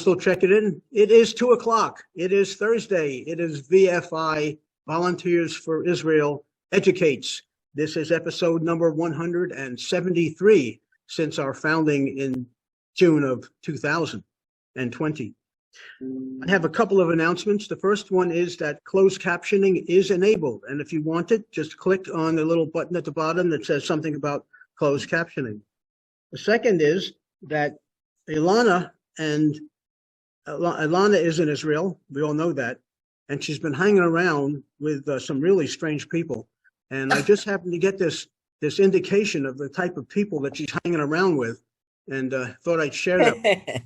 still checking in. It is 2 o'clock. It is Thursday. It is VFI, Volunteers for Israel Educates. This is episode number 173 since our founding in June of 2020. I have a couple of announcements. The first one is that closed captioning is enabled. And if you want it, just click on the little button at the bottom that says something about closed captioning. The second is that Ilana is in Israel. We all know that. And she's been hanging around with some really strange people. And I just happened to get this indication of the type of people that she's hanging around with, and thought I'd share that.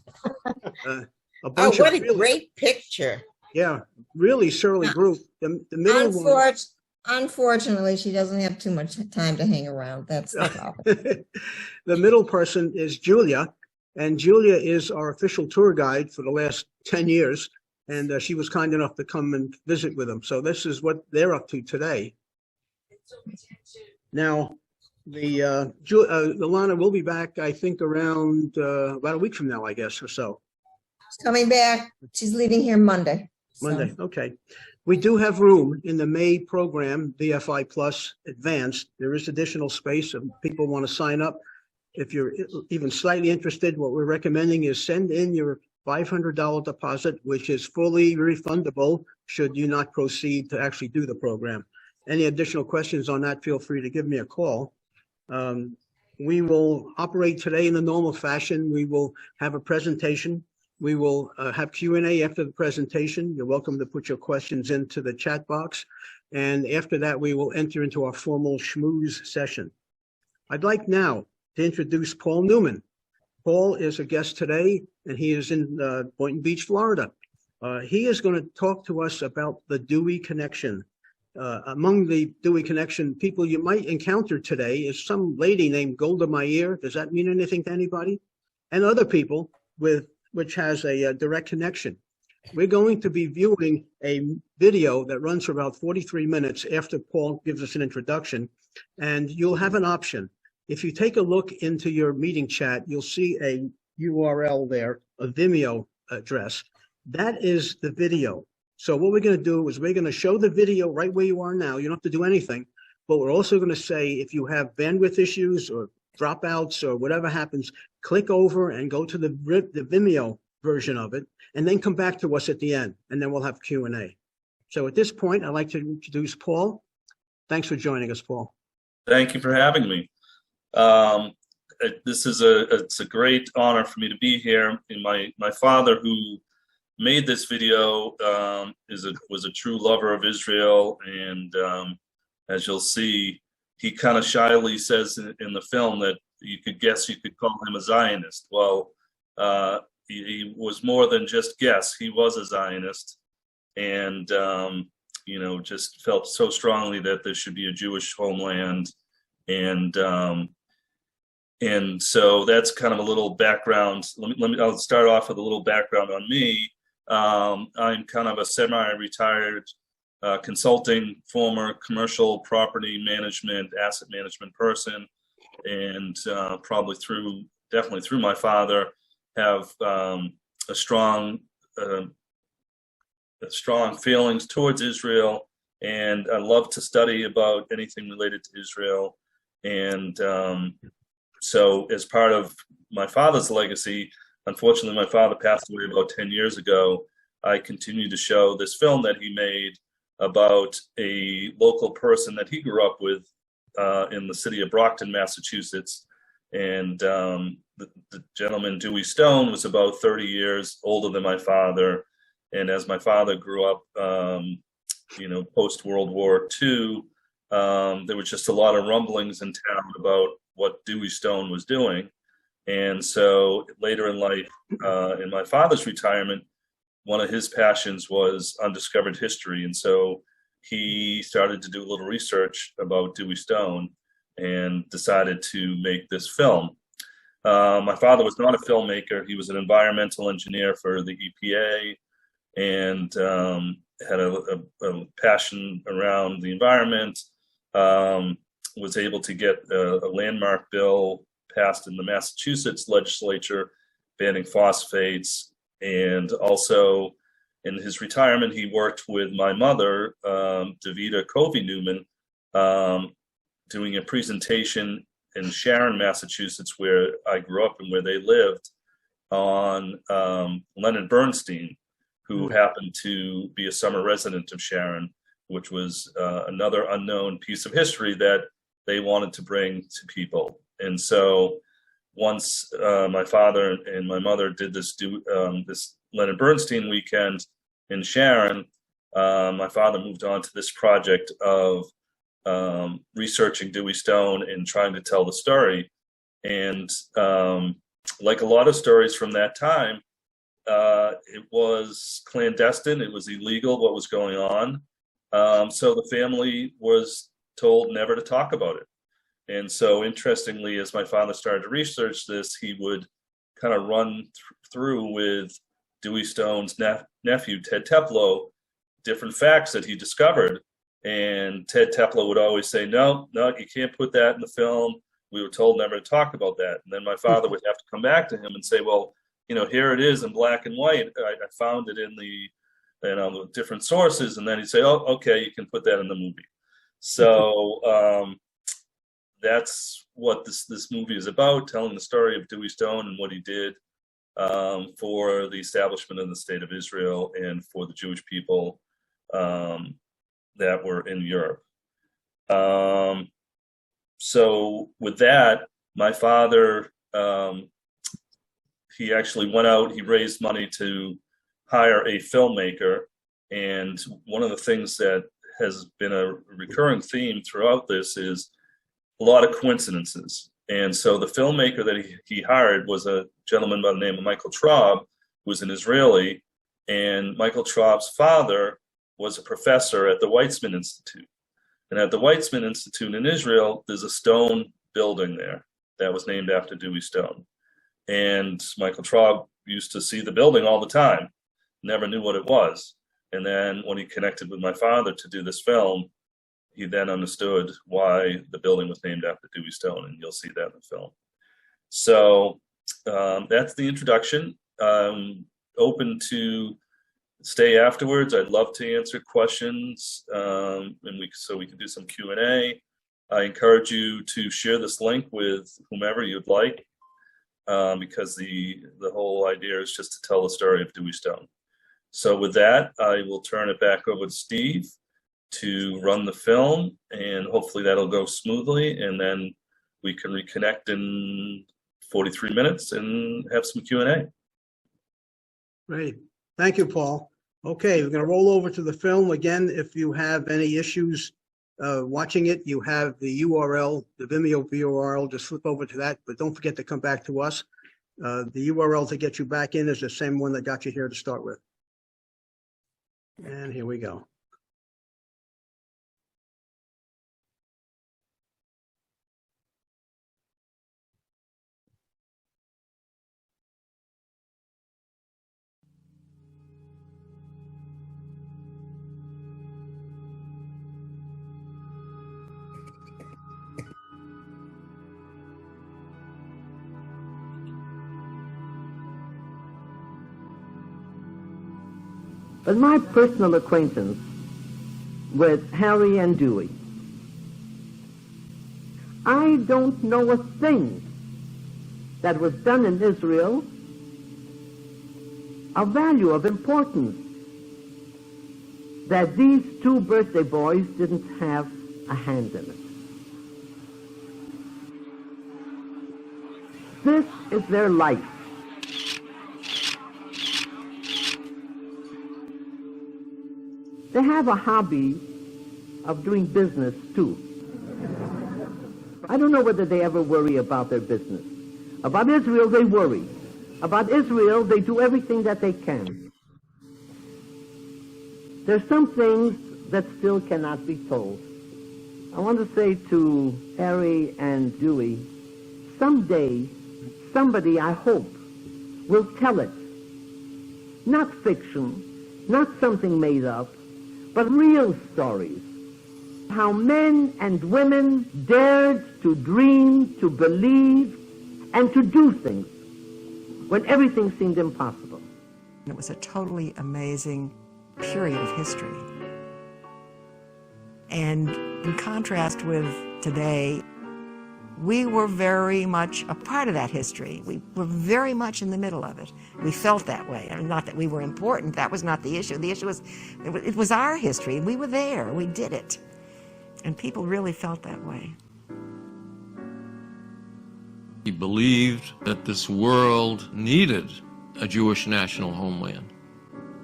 A bunch what of a great picture. Yeah, really surly group. The middle one. Unfortunately, she doesn't have too much time to hang around. That's the problem. The middle person is Julia, and Julia is our official tour guide for the last 10 years, and she was kind enough to come and visit with them. So this is what they're up to today. Now, Ilana will be back, I think, around about a week from now, I guess, or so. She's coming back. She's leaving here Monday. Monday, okay. We do have room in the May program, VFI Plus Advanced. There is additional space if people want to sign up. If you're even slightly interested, what we're recommending is send in your $500 deposit, which is fully refundable should you not proceed to actually do the program. Any additional questions on that, feel free to give me a call. We will operate today in the normal fashion. We will have a presentation. We will have Q&A after the presentation. You're welcome to put your questions into the chat box. And after that, we will enter into our formal schmooze session. I'd like now to introduce Paul Newman. Paul is a guest today, and he is in Boynton Beach, Florida. He is going to talk to us about the Dewey Connection. Among the Dewey Connection people you might encounter today is some lady named Golda Meir. Does that mean anything to anybody? And other people which has a direct connection. We're going to be viewing a video that runs for about 43 minutes after Paul gives us an introduction, and you'll have an option. If you take a look into your meeting chat, you'll see a URL there, a Vimeo address. That is the video. So what we're going to do is we're going to show the video right where you are now. You don't have to do anything, but we're also going to say if you have bandwidth issues or dropouts or whatever happens, click over and go to the Vimeo version of it, and then come back to us at the end, and then we'll have Q&A. So at this point, I'd like to introduce Paul. Thanks for joining us, Paul. Thank you for having me. It's a great honor for me to be here. And my father, who made this video, was a true lover of Israel, and as you'll see, he kind of shyly says in the film that you could call him a Zionist. Well, he was more than just guess. He was a Zionist, and just felt so strongly that there should be a Jewish homeland, and so that's kind of a little background. I'll start off with a little background on me. I'm kind of a semi-retired consulting, former commercial property management, asset management person, and definitely through my father, have strong feelings towards Israel, and I love to study about anything related to Israel. And so as part of my father's legacy, unfortunately, my father passed away about 10 years ago. I continue to show this film that he made about a local person that he grew up with in the city of Brockton, Massachusetts. And the gentleman, Dewey Stone, was about 30 years older than my father. And as my father grew up, post-World War II, there was just a lot of rumblings in town about what Dewey Stone was doing. And so later in life, in my father's retirement, one of his passions was undiscovered history. And so he started to do a little research about Dewey Stone and decided to make this film. My father was not a filmmaker. He was an environmental engineer for the EPA, and had a passion around the environment, was able to get a landmark bill passed in the Massachusetts legislature banning phosphates, And also in his retirement, he worked with my mother, Newman, doing a presentation in Sharon, Massachusetts, where I grew up and where they lived, on Leonard Bernstein, who happened to be a summer resident of Sharon, which was another unknown piece of history that they wanted to bring to people. And so once my father and my mother did this Leonard Bernstein weekend in Sharon, my father moved on to this project of researching Dewey Stone and trying to tell the story. And like a lot of stories from that time, it was clandestine, it was illegal what was going on. So the family was told never to talk about it. And so interestingly, as my father started to research this, he would kind of run through with Dewey Stone's nephew, Ted Teplow, different facts that he discovered. And Ted Teplow would always say, no, you can't put that in the film. We were told never to talk about that. And then my father would have to come back to him and say, well, here it is in black and white. I found it in the different sources. And then he'd say, oh, okay, you can put that in the movie. So that's what this movie is about, telling the story of Dewey Stone and what he did for the establishment of the state of Israel and for the Jewish people that were in Europe. So with that, my father, he actually went out, he raised money to hire a filmmaker. And one of the things that has been a recurring theme throughout this is a lot of coincidences. And so the filmmaker that he hired was a gentleman by the name of Michael Traub, who was an Israeli. And Michael Traub's father was a professor at the Weizmann Institute. And at the Weizmann Institute in Israel, there's a stone building there that was named after Dewey Stone. And Michael Traub used to see the building all the time, never knew what it was. And then when he connected with my father to do this film, he then understood why the building was named after Dewey Stone, and you'll see that in the film. So that's the introduction. Open to stay afterwards. I'd love to answer questions, and we can do some Q&A. I encourage you to share this link with whomever you'd like, because the whole idea is just to tell the story of Dewey Stone. So with that, I will turn it back over to Steve to run the film, and hopefully that'll go smoothly, and then we can reconnect in 43 minutes and have some Q&A. Great. Thank you, Paul. Okay, we're going to roll over to the film. Again, if you have any issues watching it, you have the URL, the Vimeo URL, just flip over to that, but don't forget to come back to us. The URL to get you back in is the same one that got you here to start with. And here we go. But my personal acquaintance with Harry and Dewey, I don't know a thing that was done in Israel of value, of importance, that these two birthday boys didn't have a hand in it. This is their life. They have a hobby of doing business, too. I don't know whether they ever worry about their business. About Israel, they worry. About Israel, they do everything that they can. There's some things that still cannot be told. I want to say to Harry and Dewey, someday, somebody, I hope, will tell it. Not fiction, not something made up, but real stories. How men and women dared to dream, to believe, and to do things when everything seemed impossible. It was a totally amazing period of history. And in contrast with today, we were very much a part of that history. We were very much in the middle of it. We felt that way. I mean, not that we were important. That was not the issue. The issue was, it was our history. We were there. We did it. And people really felt that way. He believed that this world needed a Jewish national homeland.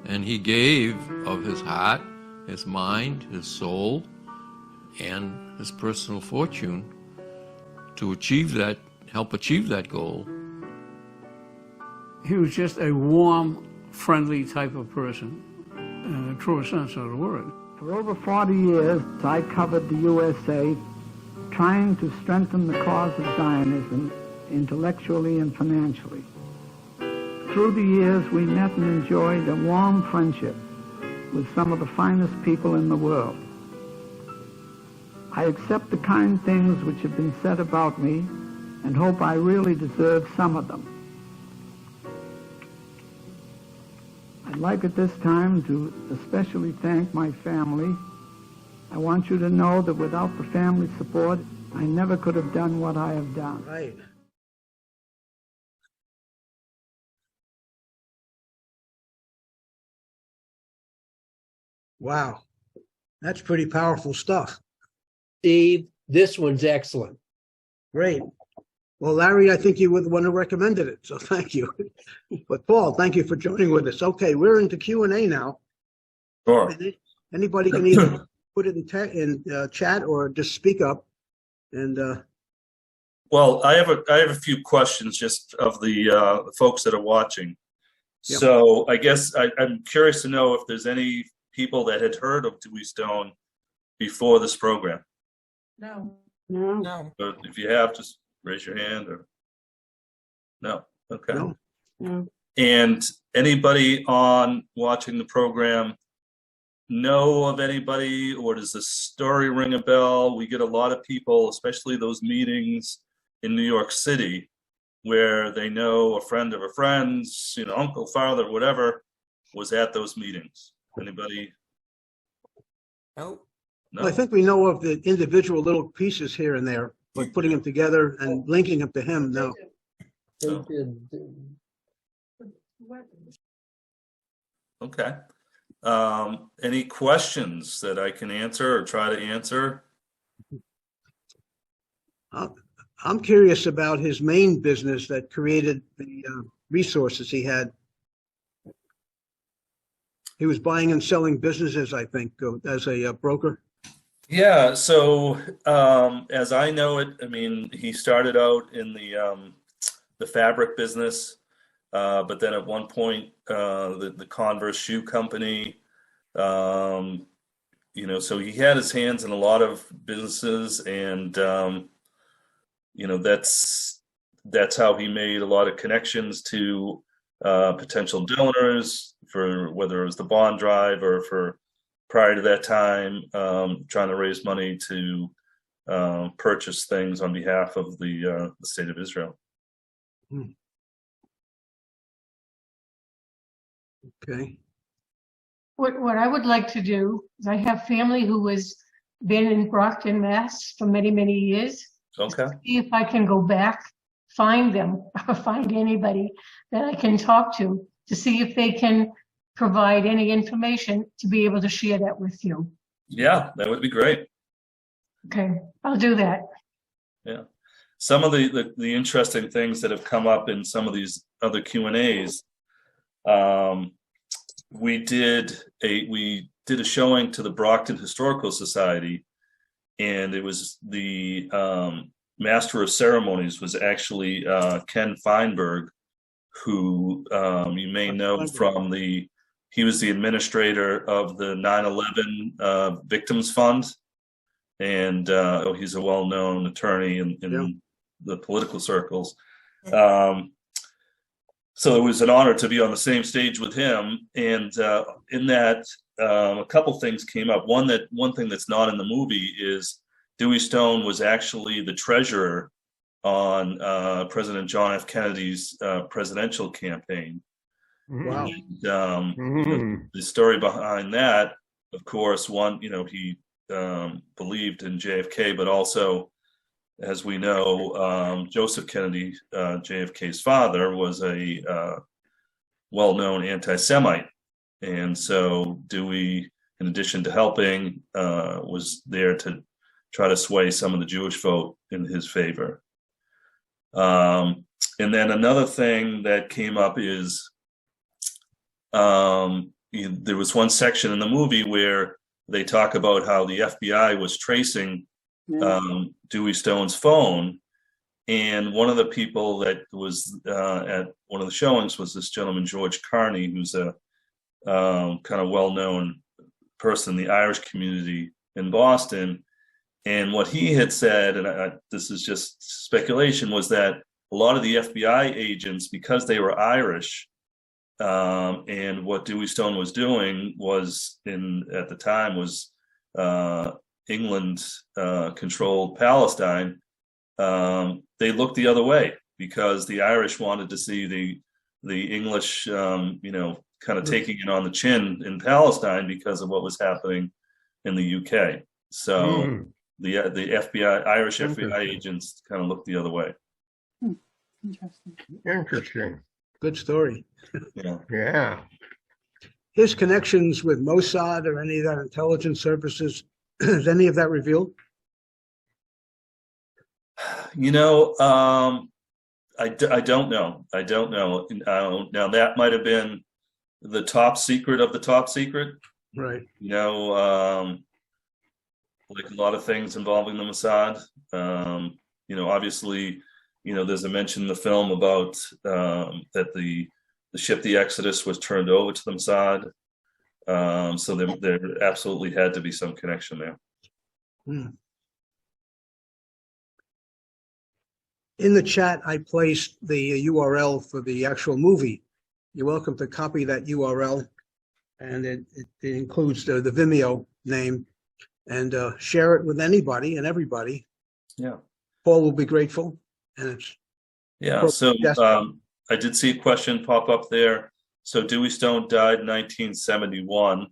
And he gave of his heart, his mind, his soul, and his personal fortune to achieve that, help achieve that goal. He was just a warm, friendly type of person, in the truest sense of the word. For over 40 years, I covered the USA, trying to strengthen the cause of Zionism intellectually and financially. Through the years, we met and enjoyed a warm friendship with some of the finest people in the world. I accept the kind things which have been said about me and hope I really deserve some of them. I'd like at this time to especially thank my family. I want you to know that without the family support, I never could have done what I have done. Right. Wow. That's pretty powerful stuff. Steve, this one's excellent. Great. Well, Larry, I think you were the one who recommended it, so thank you. But Paul, thank you for joining with us. Okay, we're into Q&A now. Sure. Anybody can either put it in chat or just speak up. And Well, I have a few questions just of the folks that are watching. Yep. So I guess I'm curious to know if there's any people that had heard of Dewey Stone before this program. No. No. But if you have, just raise your hand or no. Okay. no. And anybody on watching the program know of anybody, or does the story ring a bell? We get a lot of people, especially those meetings in New York City, where they know a friend of a friend's, uncle, father, whatever, was at those meetings. Anybody? No. No. I think we know of the individual little pieces here and there, but putting them together and linking them to him, no. No. Okay. Any questions that I can answer or try to answer? I'm curious about his main business that created the resources he had. He was buying and selling businesses, I think, as a broker. Yeah, so as I know it, I mean, he started out in the fabric business, but then at one point, the Converse shoe company, so he had his hands in a lot of businesses, and that's how he made a lot of connections to potential donors, for whether it was the bond drive or for prior to that time, trying to raise money to purchase things on behalf of the state of Israel. Okay. What I would like to do is, I have family who has been in Brockton, Mass for many, many years. Okay. See if I can go back, find them, or find anybody that I can talk to see if they can provide any information to be able to share that with you. Yeah, that would be great. Okay, I'll do that. Yeah. Some of the interesting things that have come up in some of these other Q&As, we did a showing to the Brockton Historical Society, and it was the master of ceremonies was actually Ken Feinberg, who you may know from he was the administrator of the 9/11 Victims Fund, and he's a well-known attorney in the political circles. So it was an honor to be on the same stage with him, and in that, a couple things came up. One thing that's not in the movie is Dewey Stone was actually the treasurer on President John F. Kennedy's presidential campaign. Wow. And, the story behind that, of course, one, he believed in JFK, but also, as we know, Joseph Kennedy, JFK's father, was a well-known anti-Semite. And so Dewey, in addition to helping, was there to try to sway some of the Jewish vote in his favor. And then another thing that came up is there was one section in the movie where they talk about how the FBI was tracing Dewey Stone's phone. And one of the people that was at one of the showings was this gentleman, George Carney, who's a kind of well-known person in the Irish community in Boston. And what he had said, and this is just speculation, was that a lot of the FBI agents, because they were Irish, and what Dewey Stone was doing was, at the time, was England controlled Palestine. They looked the other way because the Irish wanted to see the English, kind of taking it on the chin in Palestine because of what was happening in the UK. So the FBI, Irish FBI agents, kind of looked the other way. Interesting. Good story. Yeah. His connections with Mossad or any of that intelligence services, is any of that revealed? I don't know. I don't know. Now that might have been the top secret of the top secret. Right. Like a lot of things involving the Mossad. Obviously, there's a mention in the film about that the ship, the Exodus, was turned over to the Mossad. So there absolutely had to be some connection there. In the chat, I placed the URL for the actual movie. You're welcome to copy that URL, and it includes the Vimeo name, and share it with anybody and everybody. Yeah. Paul will be grateful. And it's so I did see a question pop up there. So Dewey Stone died in 1971.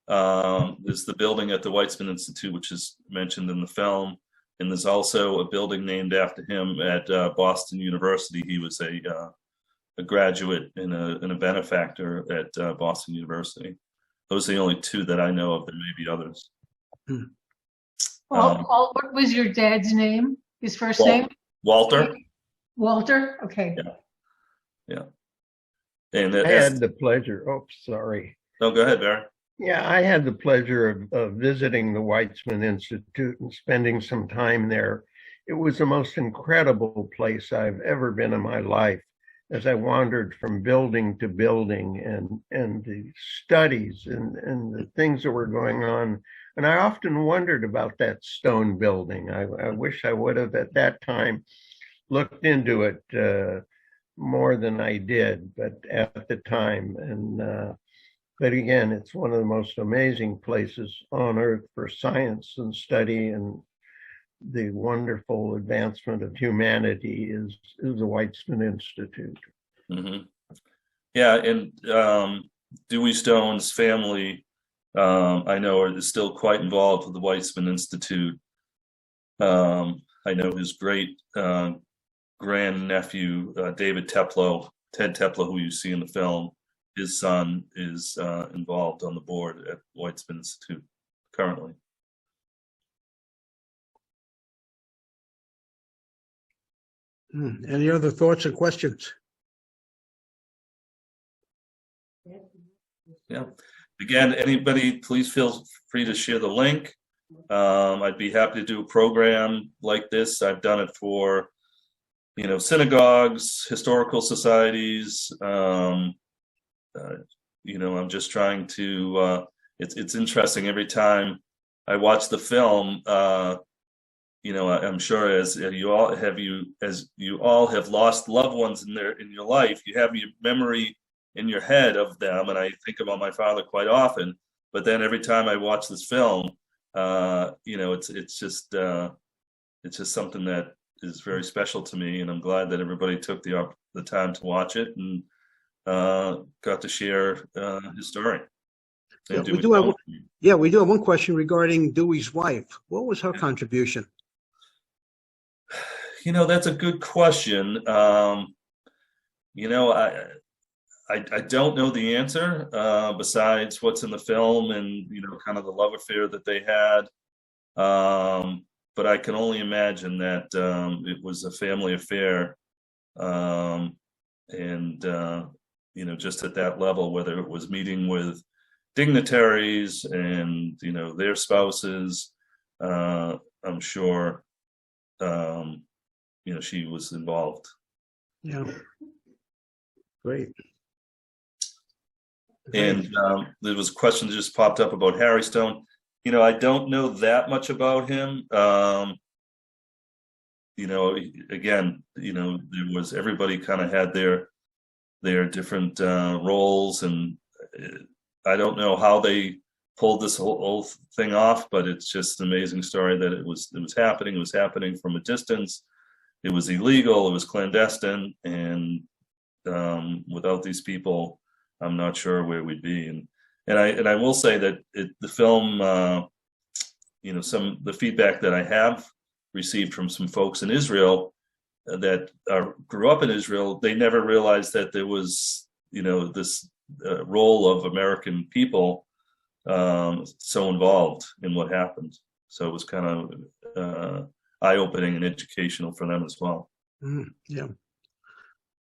There's the building at the Weizmann Institute, which is mentioned in the film. And there's also a building named after him at Boston University. He was a graduate and a benefactor at Boston University. Those are the only two that I know of. There may be others. Paul, what was your dad's name? His first name? Walter. Walter? Okay. Yeah. And I had the pleasure. Oh, sorry. No, go ahead, Barry. Yeah, I had the pleasure of visiting the Weizmann Institute and spending some time there. It was the most incredible place I've ever been in my life, as I wandered from building to building and the studies and the things that were going on. And I often wondered about that stone building. I wish I would have at that time looked into it more than I did, but at the time. But again, it's one of the most amazing places on earth for science and study, and the wonderful advancement of humanity is the Weizmann Institute. Mm-hmm. Yeah, and Dewey Stone's family, I know, is still quite involved with the Weizmann Institute. I know his great grandnephew, David Teplow, Ted Teplow, who you see in the film, his son is involved on the board at Weizmann Institute currently. Any other thoughts or questions? Yeah. Again, anybody, please feel free to share the link. I'd be happy to do a program like this. I've done it for, synagogues, historical societies. I'm just trying to. It's interesting every time I watch the film. I'm sure as you all have lost loved ones in your life, you have your memory in your head of them, and I think about my father quite often. But then every time I watch this film, it's just something that is very special to me, and I'm glad that everybody took the time to watch it. And got to share his story. Yeah, And we do have one question regarding Dewey's wife. What was her contribution? That's a good question. I don't know the answer besides what's in the film and kind of the love affair that they had. But I can only imagine that it was a family affair, and just at that level, whether it was meeting with dignitaries and their spouses, I'm sure she was involved. Yeah, great. And there was a question that just popped up about Harry Stone. I don't know that much about him. Again, there was, everybody kind of had their different roles, and I don't know how they pulled this whole thing off, but it's just an amazing story that it was happening. It was happening from a distance. It was illegal. It was clandestine, and without these people, I'm not sure where we'd be. And I will say that the film, the feedback that I have received from some folks in Israel that grew up in Israel, they never realized that there was, this role of American people so involved in what happened. So it was kind of eye-opening and educational for them as well. Yeah.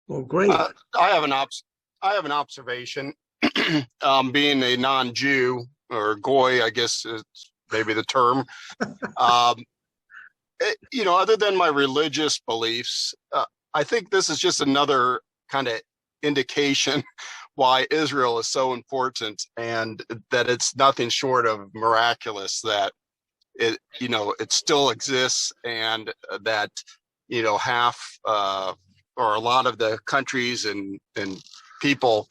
Well, great. I have an observation. Being a non-Jew, or goy, I guess is maybe the term. Other than my religious beliefs, I think this is just another kind of indication why Israel is so important, and that it's nothing short of miraculous that it still exists, and that half or a lot of the countries and people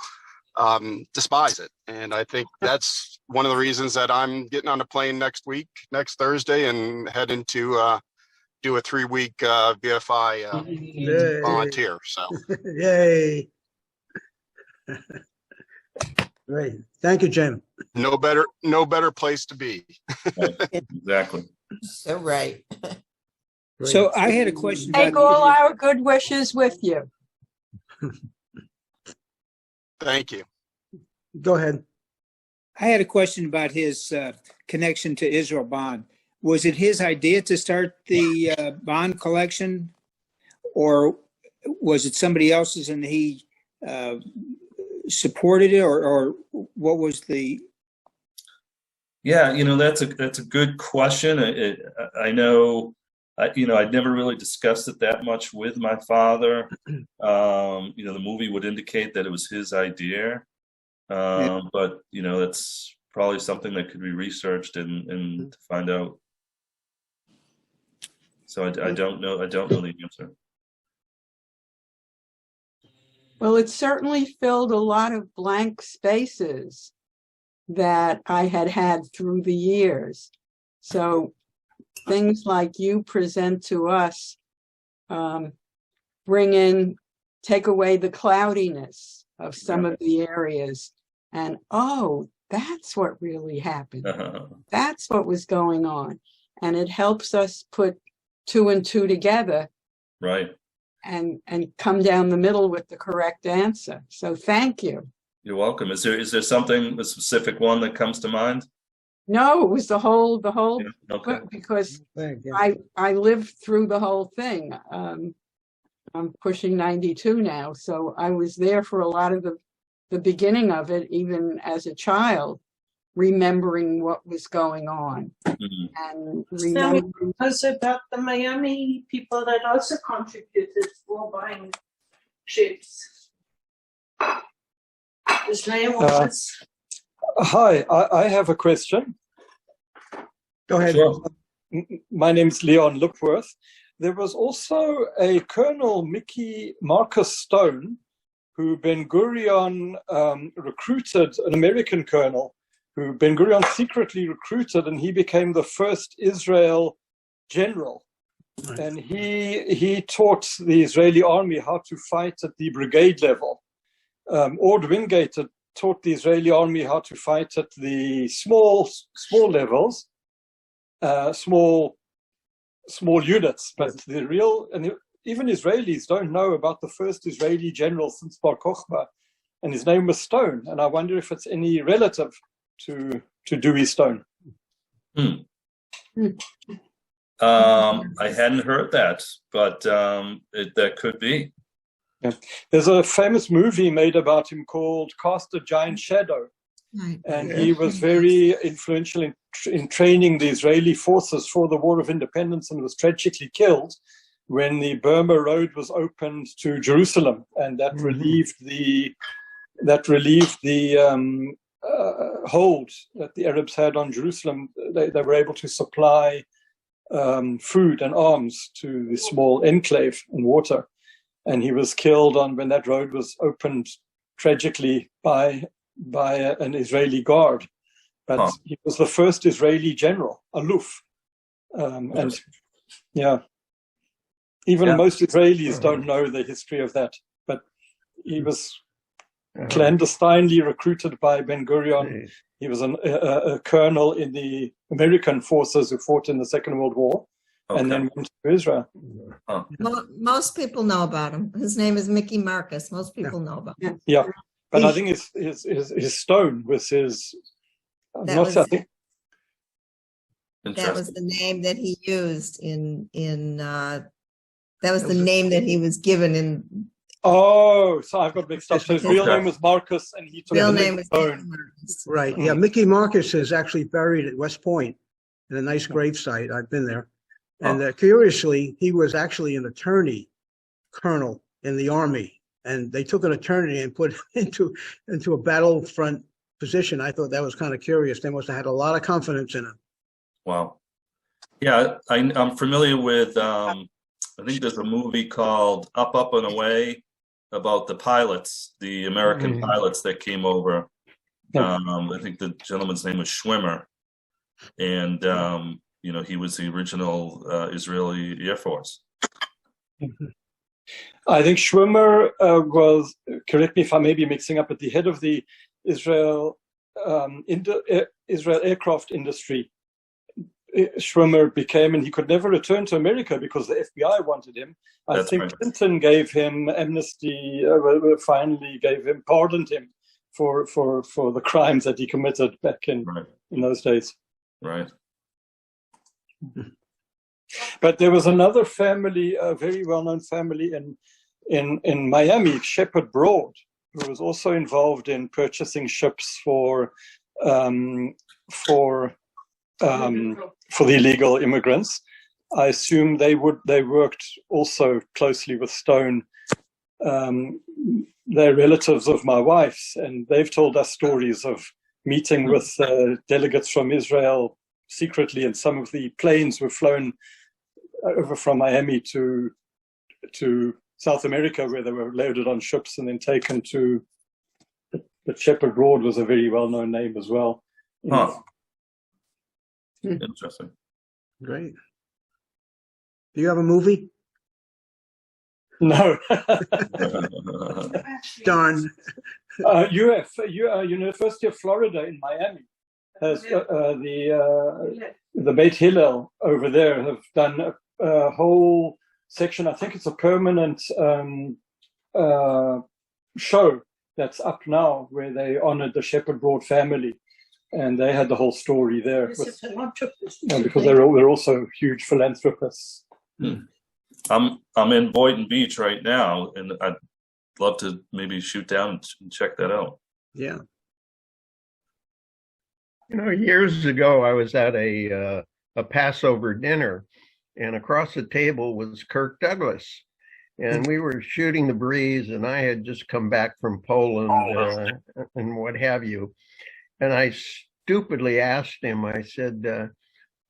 despise it. And I think that's one of the reasons that I'm getting on a plane next Thursday, and heading to do a 3-week VFI volunteer. So Yay. Great. Thank you, Jim. no better place to be. Exactly. So right. Great. So I had a question. Take all our good wishes with you. Thank you. Go ahead. I had a question about his connection to Israel Bond. Was it his idea to start the bond collection, or was it somebody else's and he supported it, or what was the? Yeah, that's a good question. I know, I'd never really discussed it that much with my father. The movie would indicate that it was his idea, but that's probably something that could be researched and to find out. So I don't know. I don't know the answer. Well, it certainly filled a lot of blank spaces that I had through the years. So things like you present to us, take away the cloudiness of some of the areas, and that's what really happened. That's what was going on. And it helps us put 2 and 2 together. Right. And come down the middle with the correct answer. So thank you. You're welcome. Is there something, a specific one that comes to mind? No, it was the whole Yeah, okay. book, because I lived through the whole thing. I'm pushing 92 now, so I was there for a lot of the beginning of it, even as a child, remembering what was going on. Mm-hmm. And remembering also about the Miami people that also contributed for buying ships. Hi, I have a question. Go ahead. Sure. My name is Leon Lookworth. There was also a Colonel Marcus Stone, who Ben-Gurion recruited, an American colonel, who Ben-Gurion secretly recruited, and he became the first Israel general. Nice. And he taught the Israeli army how to fight at the brigade level. Ord Wingate had taught the Israeli army how to fight at the small levels, small units. But the real, and even Israelis don't know about the first Israeli general since Bar Kokhba, and his name was Stone. And I wonder if it's any relative to Dewey Stone. I hadn't heard that, but that could be. Yeah. There's a famous movie made about him called Cast a Giant Shadow. Right. And he was very influential in training the Israeli forces for the War of Independence, and was tragically killed when the Burma Road was opened to Jerusalem, and that relieved the hold that the Arabs had on Jerusalem. They were able to supply food and arms to the small enclave and water. And he was killed when that road was opened tragically by an Israeli guard. But he was the first Israeli general, Aluf. And yeah, even most Israelis don't know the history of that. But he was clandestinely recruited by Ben Gurion. He was a colonel in the American forces who fought in the Second World War, and then went to Israel. Most people know about him. His name is Mickey Marcus. Most people know about him. Yeah, but I think his Stone was his. That was the name that he used that was the name that he was given in. Oh, so I've got mixed up. So his real name was Marcus, and he took real the name was Stone. Right. Yeah. Mickey Marcus is actually buried at West Point in a nice gravesite. I've been there. And curiously, he was actually an attorney colonel in the Army. And they took an attorney and put him into a battlefront position. I thought that was kind of curious. They must have had a lot of confidence in him. Wow. Yeah, I'm familiar with, I think there's a movie called Up, Up and Away about the pilots, the American pilots that came over. I think the gentleman's name was Schwimmer. And, he was the original Israeli Air Force. I think Schwimmer was, correct me if I may be mixing up, at the head of the Israel aircraft industry. Schwimmer became, and he could never return to America because the FBI wanted him. I think Clinton gave him amnesty, pardoned him for the crimes that he committed back in those days. Right. But there was another family, a very well-known family in Miami, Shepard Broad, who was also involved in purchasing ships for the illegal immigrants. I assume they worked also closely with Stone. They're relatives of my wife's, and they've told us stories of meeting with delegates from Israel secretly, and some of the planes were flown over from Miami to South America, where they were loaded on ships and then taken to. But Shepard Broad was a very well-known name as well. Interesting. Great. Do you have a movie? No. Darn. University of Florida in Miami has the Beit Hillel over there have done a whole section. I think it's a permanent show that's up now, where they honored the Shepard Broad family. And they had the whole story there because they're also huge philanthropists. I'm in Boynton Beach right now, and I'd love to maybe shoot down and check that out. Yeah. Years ago, I was at a Passover dinner, and across the table was Kirk Douglas. And we were shooting the breeze, and I had just come back from Poland and what have you. And I stupidly asked him, I said,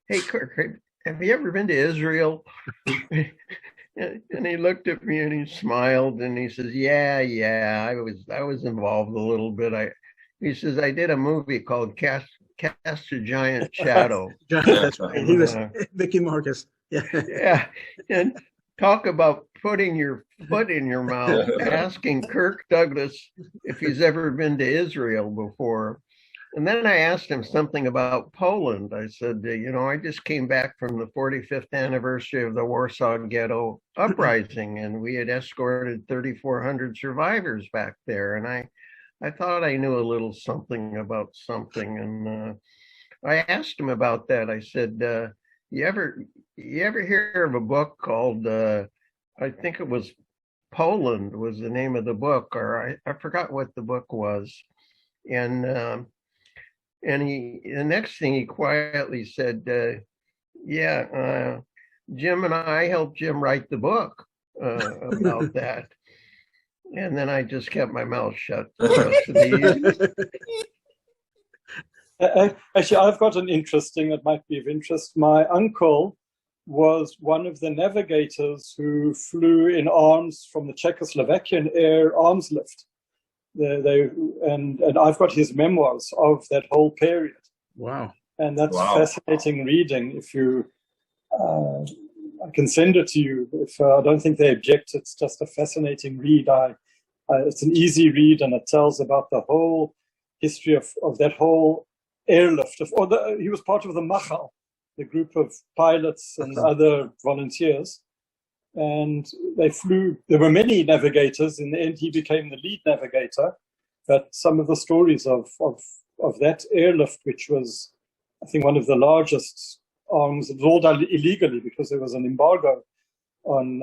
hey, Kirk, have you ever been to Israel? And he looked at me and he smiled and he says, yeah, I was involved a little bit. He says, I did a movie called Cast a Giant Shadow. That's right. He was Mickey Marcus. Yeah. Yeah. And talk about putting your foot in your mouth, asking Kirk Douglas if he's ever been to Israel before. And then I asked him something about Poland. I said, I just came back from the 45th anniversary of the Warsaw Ghetto uprising, and we had escorted 3,400 survivors back there. And I thought I knew a little something about something. And I asked him about that. I said, you ever hear of a book called, I think it was Poland was the name of the book, or I forgot what the book was. And the next thing he quietly said, Jim and I helped Jim write the book about that. And then I just kept my mouth shut the rest of the year. Actually, I've got an interesting that might be of interest. My uncle was one of the navigators who flew in arms from the Czechoslovakian air arms lift. And I've got his memoirs of that whole period. Wow. And that's fascinating reading. If you, I can send it to you. If I don't think they object, it's just a fascinating read. It's an easy read, and it tells about the whole history of that whole airlift. He was part of the Machal, the group of pilots and other volunteers. And they flew. There were many navigators. In the end, he became the lead navigator. But some of the stories of that airlift, which was, I think, one of the largest arms, it was all done illegally because there was an embargo on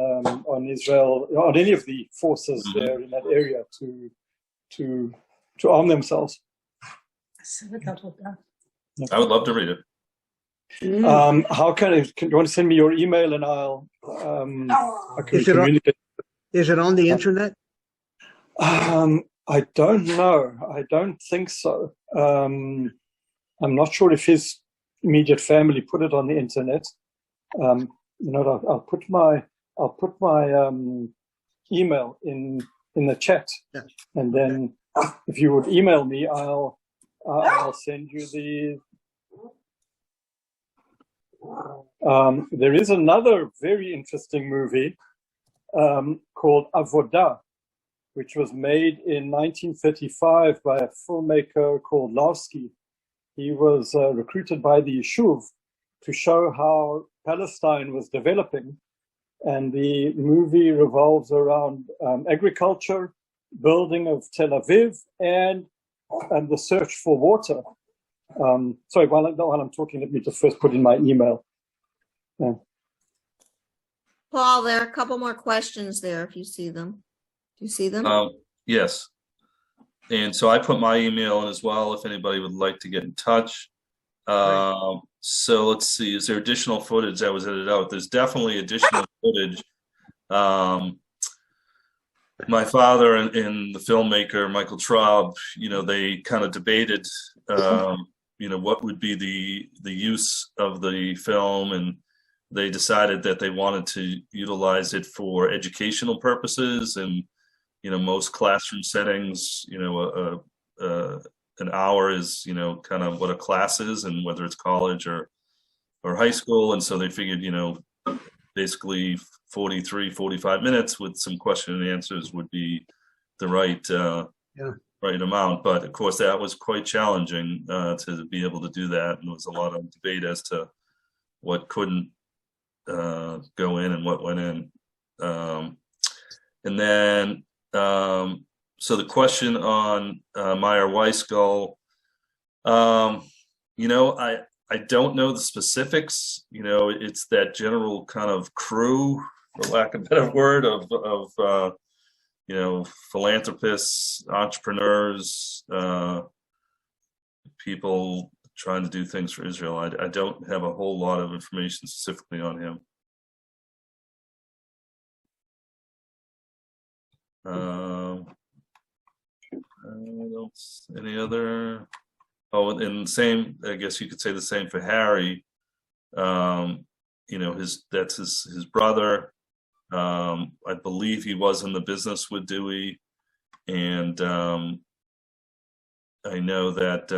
Israel, on any of the forces there in that area to arm themselves. I would love to read it. How can you want to send me your email and I can communicate? Is it on the internet? I don't know. I don't think so. I'm not sure if his immediate family put it on the internet. I'll put my email in the chat, and then if you would email me, I'll send you the. There is another very interesting movie called Avodah, which was made in 1935 by a filmmaker called Larsky. He was recruited by the Yishuv to show how Palestine was developing. And the movie revolves around agriculture, building of Tel Aviv, and the search for water. Sorry, while I'm talking, let me just first put in my email. Yeah. Paul, there are a couple more questions there if you see them. Do you see them? Yes. And so I put my email in as well if anybody would like to get in touch. So let's see, is there additional footage that was edited out? There's definitely additional footage. My father and the filmmaker, Michael Traub, they kind of debated, what would be the use of the film, and they decided that they wanted to utilize it for educational purposes. And, most classroom settings, an hour is, kind of what a class is, and whether it's college or high school. And so they figured, basically 45 minutes with some question and answers would be the right amount. But of course, that was quite challenging to be able to do that. And there was a lot of debate as to what couldn't go in and what went in. And then, so the question on Meyer Weisgull, I don't know the specifics. It's that general kind of crew, for lack of a better word, of philanthropists, entrepreneurs, people trying to do things for Israel. I don't have a whole lot of information specifically on him. Any other? Oh, and same, I guess you could say the same for Harry. That's his brother. I believe he was in the business with Dewey, and I know that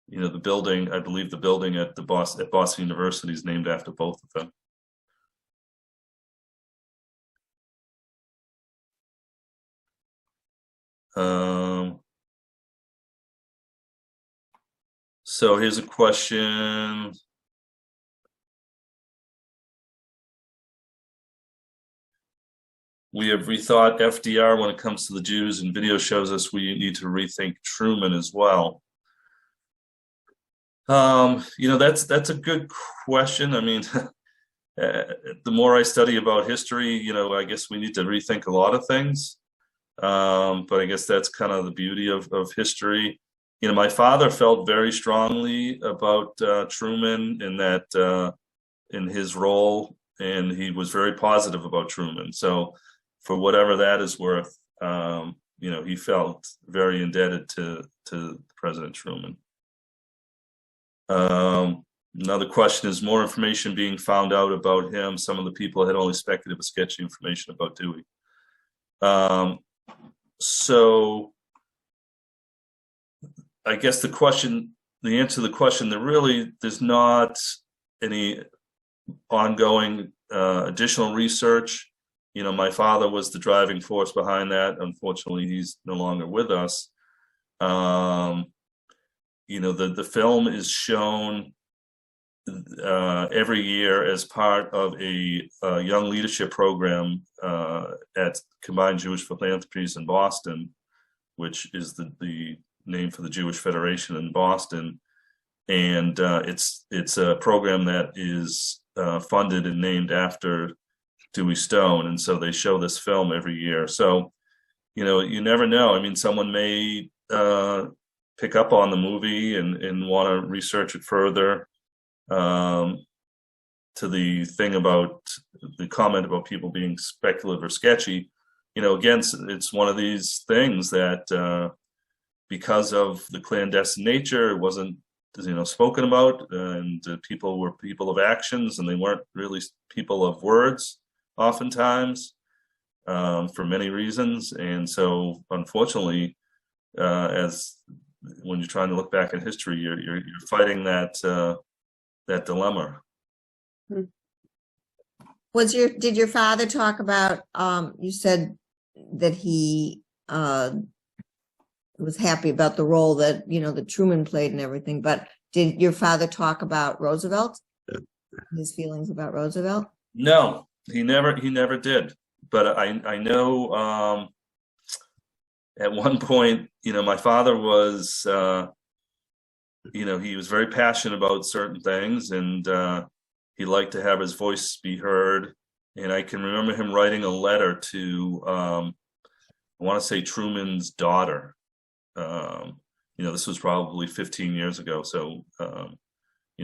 the building. I believe the building at Boston University is named after both of them. So here's a question. We have rethought FDR when it comes to the Jews, and video shows us we need to rethink Truman as well. That's a good question. I mean, the more I study about history, I guess we need to rethink a lot of things. But I guess that's kind of the beauty of history. My father felt very strongly about Truman in his role, and he was very positive about Truman. So for whatever that is worth, he felt very indebted to President Truman. Another question is more information being found out about him. Some of the people had only speculative or sketchy information about Dewey. So I guess the answer to the question, there's not any ongoing additional research. My father was the driving force behind that. Unfortunately, he's no longer with us. The film is shown every year as part of a young leadership program at Combined Jewish Philanthropies in Boston, which is the name for the Jewish Federation in Boston. And it's a program that is funded and named after Dewey Stone. And so they show this film every year. So, you never know. I mean, someone may pick up on the movie and want to research it further. To the thing about the comment about people being speculative or sketchy, again, it's one of these things that because of the clandestine nature, it wasn't spoken about, and people were people of actions, and they weren't really people of words oftentimes, for many reasons. And so unfortunately, as when you're trying to look back at history, you're fighting that dilemma. Did your father talk about, you said that he was happy about the role that, that Truman played and everything, but did your father talk about Roosevelt? His feelings about Roosevelt? No, he never did. But I know at one point, my father was, he was very passionate about certain things, and he liked to have his voice be heard. And I can remember him writing a letter to, I want to say Truman's daughter. This was probably 15 years ago. So,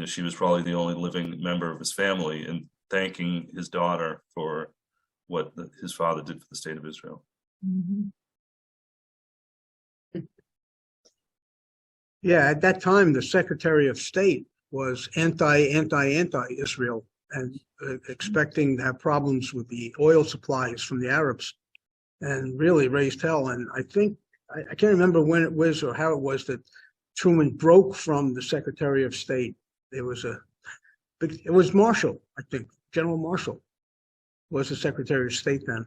she was probably the only living member of his family, and thanking his daughter for what his father did for the state of Israel. Mm-hmm. Yeah, at that time, the Secretary of State was anti-Israel and expecting to have problems with the oil supplies from the Arabs, and really raised hell. And I think, I can't remember when it was or how it was that Truman broke from the Secretary of State. It was Marshall, I think. General Marshall was the Secretary of State then,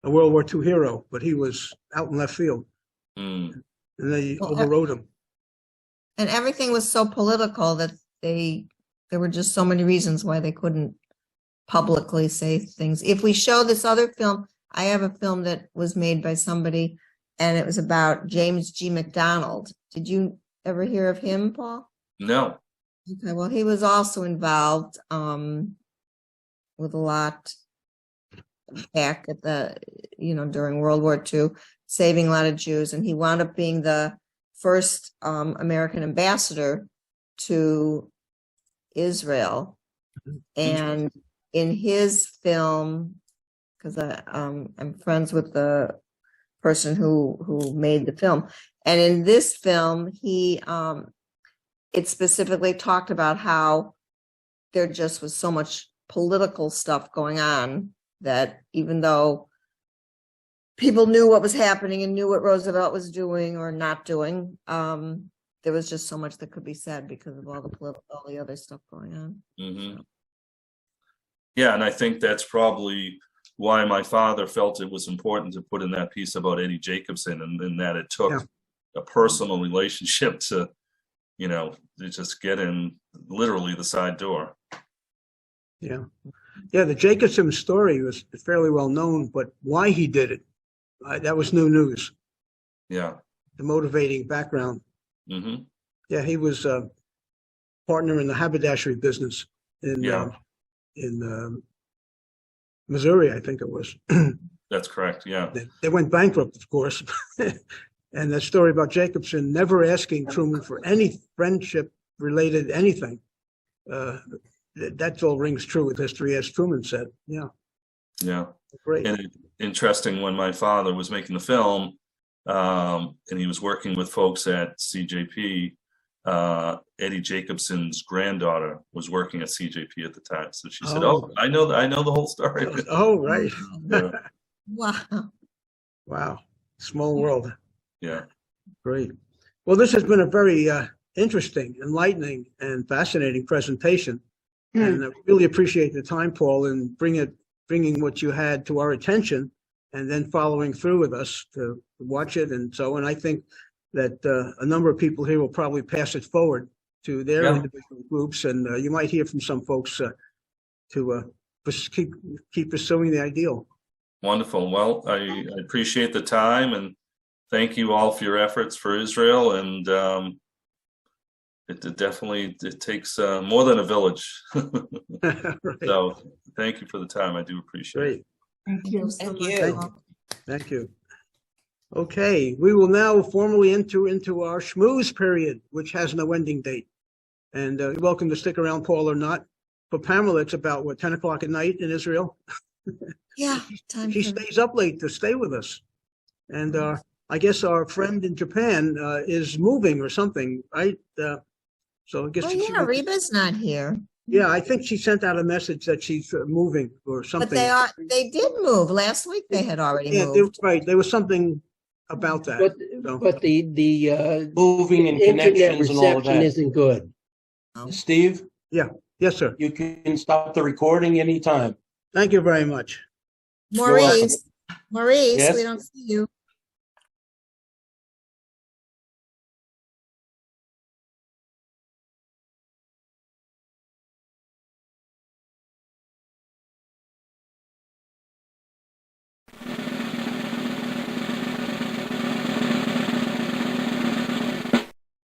a World War II hero, but he was out in left field. And they overrode him. And everything was so political that there were just so many reasons why they couldn't publicly say things. If we show this other film, I have a film that was made by somebody, and it was about James G. McDonald. Did you ever hear of him, Paul? No. Okay, well, he was also involved with a lot back at during World War II, saving a lot of Jews, and he wound up being the first American ambassador to Israel. And in his film, because I'm friends with the person who made the film, and in this film, it specifically talked about how there just was so much political stuff going on that even though people knew what was happening and knew what Roosevelt was doing or not doing, there was just so much that could be said because of all the other stuff going on. Mm-hmm. Yeah, and I think that's probably why my father felt it was important to put in that piece about Eddie Jacobson, and that it took a personal relationship to, to just get in literally the side door. Yeah. Yeah, the Jacobson story was fairly well known, but why he did it, that was new news. Yeah. The motivating background. Mm-hmm. Yeah, he was a partner in the haberdashery business in Missouri, I think it was. That's correct, yeah. They went bankrupt, of course. And that story about Jacobson never asking Truman for any friendship-related anything. That all rings true with history, as Truman said. Yeah. Yeah. Great. And interesting, when my father was making the film, and he was working with folks at CJP, Eddie Jacobson's granddaughter was working at CJP at the time. So she said, "Oh, I know the whole story." Oh, right. Yeah. Wow. Wow. Small world. Yeah. Great. Well, this has been a very interesting, enlightening, and fascinating presentation. And I really appreciate the time, Paul, in bringing what you had to our attention, and then following through with us to watch it. And so, and I think that a number of people here will probably pass it forward to their individual groups, and you might hear from some folks to keep pursuing the ideal. Wonderful. Well, I appreciate the time, and thank you all for your efforts for Israel. And it definitely takes more than a village. Right. So thank you for the time. I do appreciate it. Thank you. Thank you. Thank you. Okay, we will now formally enter into our schmooze period, which has no ending date. And you're welcome to stick around, Paul, or not. For Pamela, it's about, 10 o'clock at night in Israel? Yeah. She stays up late to stay with us. And I guess our friend in Japan is moving or something, right? So I guess. Oh, yeah, Reba's not here. Yeah, I think she sent out a message that she's moving or something. But they did move. Last week they had already moved. Right. There was something about that. But the moving and internet connections and all of reception that isn't good. Steve? Yeah. Yes, sir. You can stop the recording anytime. Thank you very much. Maurice, Yes? we don't see you.